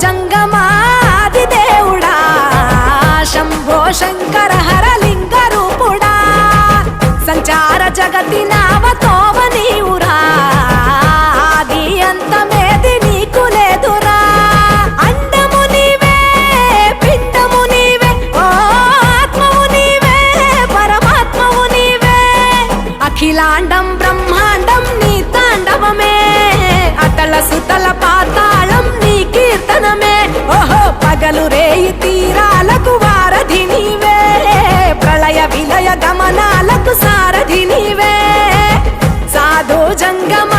జంగమాది దేవుడా శంభో శంకర హరలింగ రూపుడా సంచార జగతి నావతోవ నీవురా ఆది అంతమేది నీకు లేదురా అండము నీవే పిండము నీవే ఓ ఆత్మవు నీవే పరమాత్మవు నీవే అఖిలాండం బ్రహ్మాండం నీ తాండవమే అతల సుతల పాతాళం నీ కీర్తనమే ఓహో పగలు రేయి తీరాలకు వారధి నీవే ప్రళయ విలయ గమనాలకు సారథి నీవే సాధు జంగమ